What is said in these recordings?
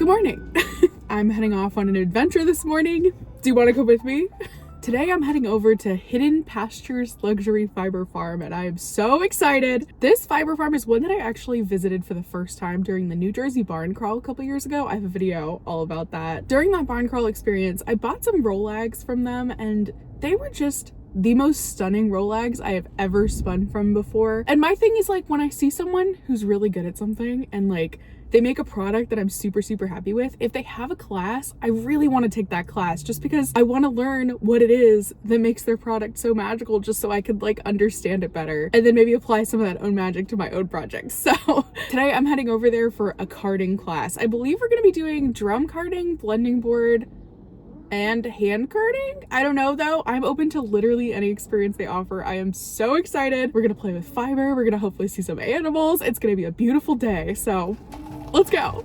Good morning. I'm heading off on an adventure this morning. Do you want to come with me? Today I'm heading over to Hidden Pastures Luxury Fiber Farm and I am so excited. This fiber farm is one that I actually visited for the first time during the New Jersey barn crawl a couple years ago. I have a video all about that. During that barn crawl experience, I bought some rolags from them and they were just the most stunning rolags I have ever spun from before. And my thing is, like, when I see someone who's really good at something and like they make a product that I'm super happy with, if they have a class, I really want to take that class just because I want to learn what it is that makes their product so magical, just so I could like understand it better and then maybe apply some of that own magic to my own projects. So today I'm heading over there for a carding class. I believe we're going to be doing drum carding, blending board, and hand carding? I don't know though. I'm open to literally any experience they offer. I am so excited. We're gonna play with fiber. We're gonna hopefully see some animals. It's gonna be a beautiful day. So let's go.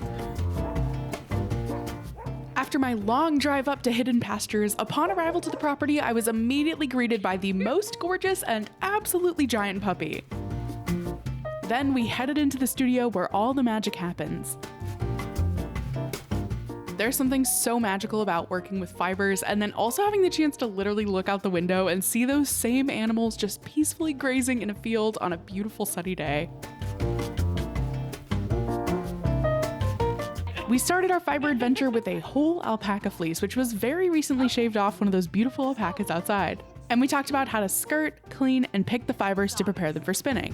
After my long drive up to Hidden Pastures, upon arrival to the property, I was immediately greeted by the most gorgeous and absolutely giant puppy. Then we headed into the studio where all the magic happens. There's something so magical about working with fibers and then also having the chance to literally look out the window and see those same animals just peacefully grazing in a field on a beautiful sunny day. We started our fiber adventure with a whole alpaca fleece, which was very recently shaved off one of those beautiful alpacas outside. And we talked about how to skirt, clean, and pick the fibers to prepare them for spinning.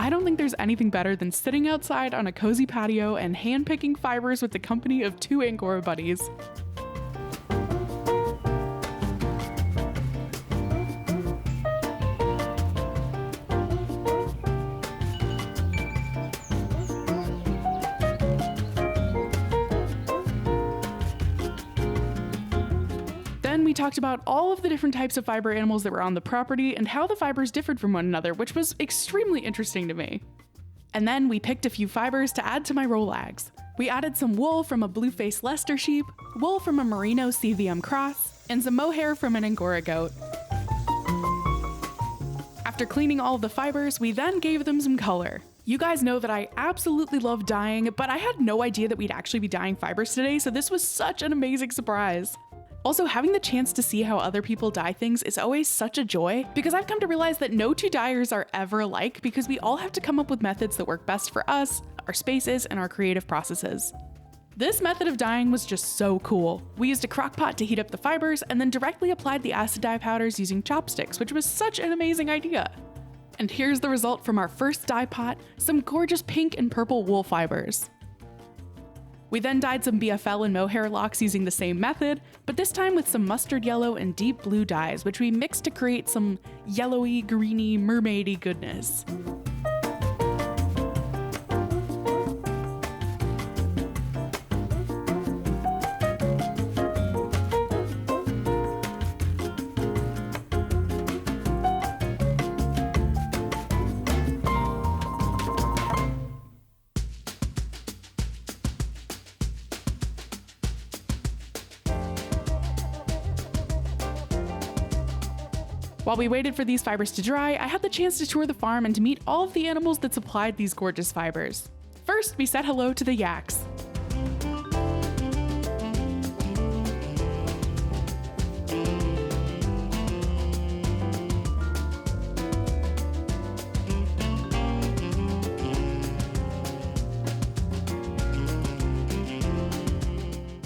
I don't think there's anything better than sitting outside on a cozy patio and hand-picking fibers with the company of two Angora buddies. Then we talked about all of the different types of fiber animals that were on the property and how the fibers differed from one another, which was extremely interesting to me. And then we picked a few fibers to add to my rolags. We added some wool from a blue-faced Leicester sheep, wool from a merino CVM cross, and some mohair from an Angora goat. After cleaning all of the fibers, we then gave them some color. You guys know that I absolutely love dyeing, but I had no idea that we'd actually be dyeing fibers today, so this was such an amazing surprise. Also, having the chance to see how other people dye things is always such a joy, because I've come to realize that no two dyers are ever alike, because we all have to come up with methods that work best for us, our spaces, and our creative processes. This method of dyeing was just so cool. We used a crock pot to heat up the fibers and then directly applied the acid dye powders using chopsticks, which was such an amazing idea. And here's the result from our first dye pot, some gorgeous pink and purple wool fibers. We then dyed some BFL and mohair locks using the same method, but this time with some mustard yellow and deep blue dyes, which we mixed to create some yellowy, greeny, mermaidy goodness. While we waited for these fibers to dry, I had the chance to tour the farm and to meet all of the animals that supplied these gorgeous fibers. First, we said hello to the yaks.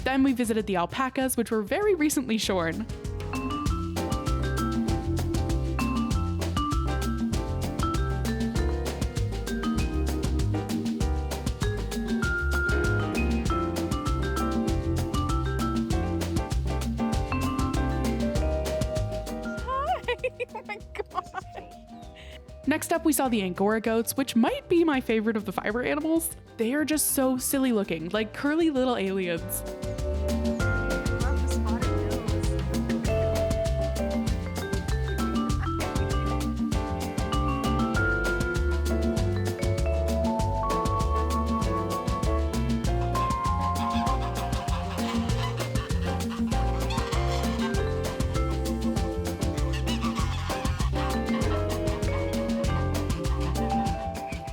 Then we visited the alpacas, which were very recently shorn. Oh my god. Next up, we saw the Angora goats, which might be my favorite of the fiber animals. They are just so silly looking, like curly little aliens.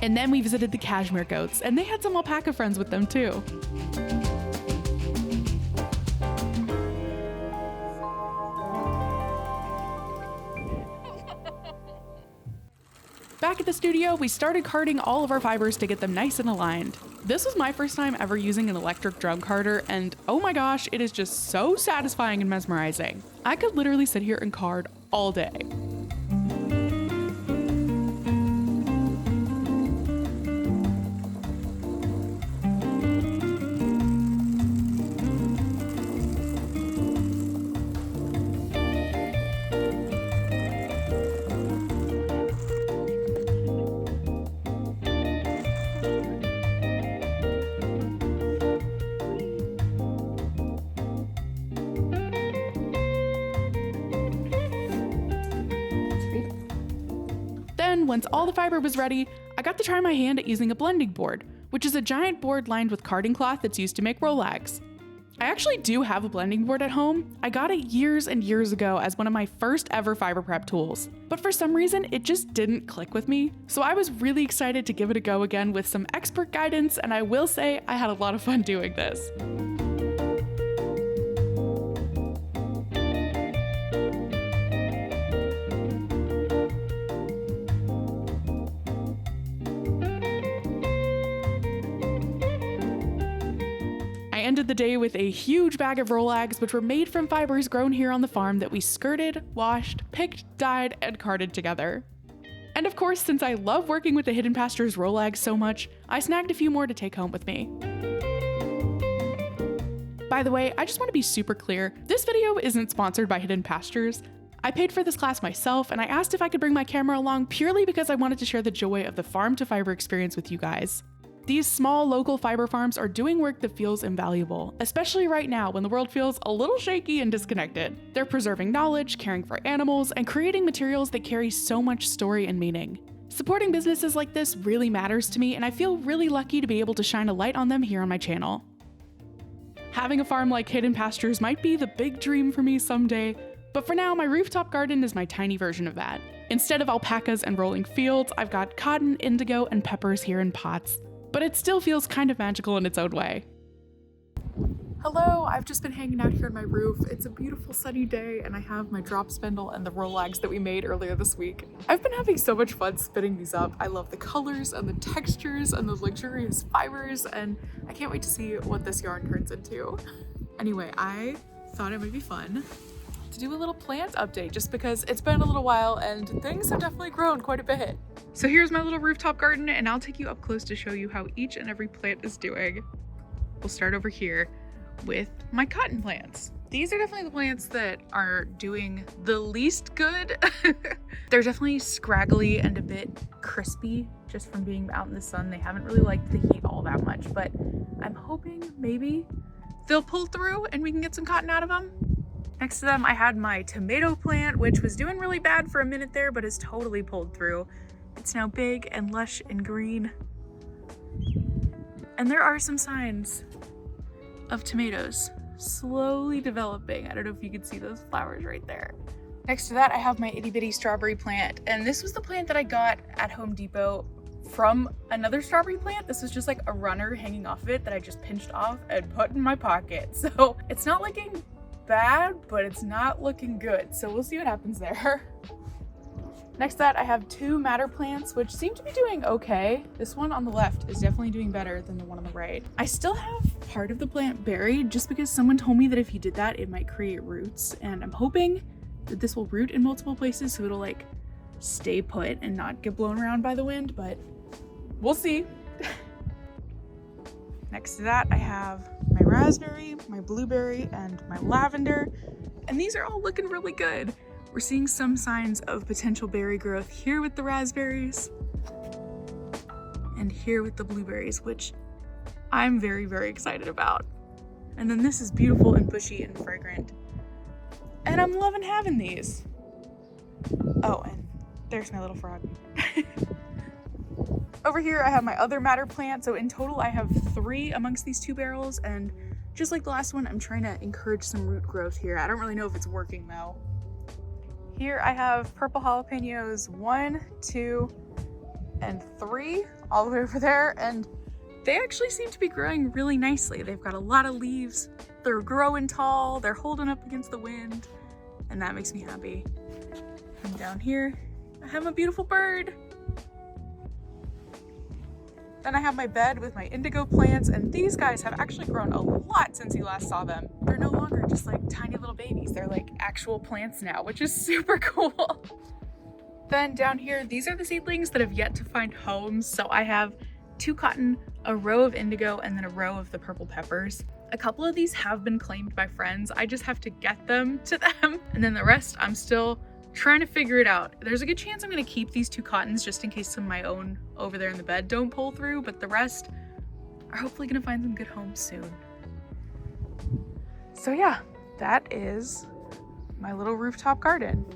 And then we visited the cashmere goats, and they had some alpaca friends with them too. Back at the studio, we started carding all of our fibers to get them nice and aligned. This was my first time ever using an electric drum carder, and oh my gosh, it is just so satisfying and mesmerizing. I could literally sit here and card all day. Once all the fiber was ready, I got to try my hand at using a blending board, which is a giant board lined with carding cloth that's used to make rolags. I actually do have a blending board at home. I got it years and years ago as one of my first ever fiber prep tools, but for some reason it just didn't click with me. So I was really excited to give it a go again with some expert guidance, and I will say I had a lot of fun doing this. I ended the day with a huge bag of rolags, which were made from fibers grown here on the farm that we skirted, washed, picked, dyed, and carded together. And of course, since I love working with the Hidden Pastures rolags so much, I snagged a few more to take home with me. By the way, I just want to be super clear, this video isn't sponsored by Hidden Pastures. I paid for this class myself, and I asked if I could bring my camera along purely because I wanted to share the joy of the farm to fiber experience with you guys. These small local fiber farms are doing work that feels invaluable, especially right now when the world feels a little shaky and disconnected. They're preserving knowledge, caring for animals, and creating materials that carry so much story and meaning. Supporting businesses like this really matters to me, and I feel really lucky to be able to shine a light on them here on my channel. Having a farm like Hidden Pastures might be the big dream for me someday, but for now my rooftop garden is my tiny version of that. Instead of alpacas and rolling fields, I've got cotton, indigo, and peppers here in pots. But it still feels kind of magical in its own way. Hello, I've just been hanging out here on my roof. It's a beautiful sunny day, and I have my drop spindle and the rolags that we made earlier this week. I've been having so much fun spinning these up. I love the colors and the textures and the luxurious fibers, and I can't wait to see what this yarn turns into. Anyway, I thought it might be fun to do a little plant update just because it's been a little while and things have definitely grown quite a bit. So here's my little rooftop garden, and I'll take you up close to show you how each and every plant is doing. We'll start over here with my cotton plants. These are definitely the plants that are doing the least good. They're definitely scraggly and a bit crispy just from being out in the sun. They haven't really liked the heat all that much, but I'm hoping maybe they'll pull through and we can get some cotton out of them. Next to them, I had my tomato plant, which was doing really bad for a minute there, but has totally pulled through. It's now big and lush and green. And there are some signs of tomatoes slowly developing. I don't know if you can see those flowers right there. Next to that, I have my itty bitty strawberry plant. And this was the plant that I got at Home Depot from another strawberry plant. This was just like a runner hanging off of it that I just pinched off and put in my pocket. So it's not looking bad, but it's not looking good. So we'll see what happens there. Next to that, I have two madder plants, which seem to be doing okay. This one on the left is definitely doing better than the one on the right. I still have part of the plant buried just because someone told me that if you did that, it might create roots. And I'm hoping that this will root in multiple places so it'll like stay put and not get blown around by the wind, but we'll see. Next to that, I have my raspberry, my blueberry, and my lavender, and these are all looking really good. We're seeing some signs of potential berry growth here with the raspberries and here with the blueberries, which I'm very, very excited about. And then this is beautiful and bushy and fragrant. And I'm loving having these. Oh, and there's my little frog. Over here, I have my other madder plant. So in total, I have 3 amongst these 2 barrels. And just like the last one, I'm trying to encourage some root growth here. I don't really know if it's working though. Here I have purple jalapenos 1, 2, and 3 all the way over there, and they actually seem to be growing really nicely. They've got a lot of leaves. They're growing tall. They're holding up against the wind, and that makes me happy. And down here, I have a beautiful bird. Then I have my bed with my indigo plants, and these guys have actually grown a lot since you last saw them. They're no longer just like tiny little babies. They're like actual plants now, which is super cool. Then down here, these are the seedlings that have yet to find homes. So I have 2 cotton, a row of indigo, and then a row of the purple peppers. A couple of these have been claimed by friends. I just have to get them to them. And then the rest, I'm still trying to figure it out. There's a good chance I'm gonna keep these 2 cottons just in case some of my own over there in the bed don't pull through, but the rest are hopefully gonna find some good homes soon. So yeah, that is my little rooftop garden.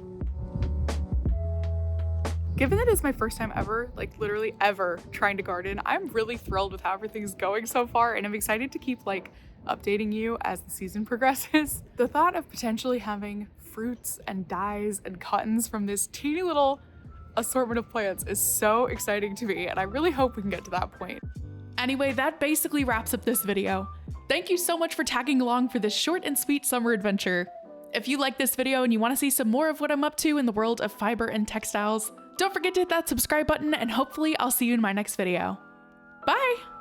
Given that it's my first time ever, like literally ever, trying to garden, I'm really thrilled with how everything's going so far, and I'm excited to keep like updating you as the season progresses. The thought of potentially having fruits and dyes and cottons from this teeny little assortment of plants is so exciting to me, and I really hope we can get to that point. Anyway, that basically wraps up this video. Thank you so much for tagging along for this short and sweet summer adventure. If you like this video and you want to see some more of what I'm up to in the world of fiber and textiles, don't forget to hit that subscribe button, and hopefully I'll see you in my next video. Bye!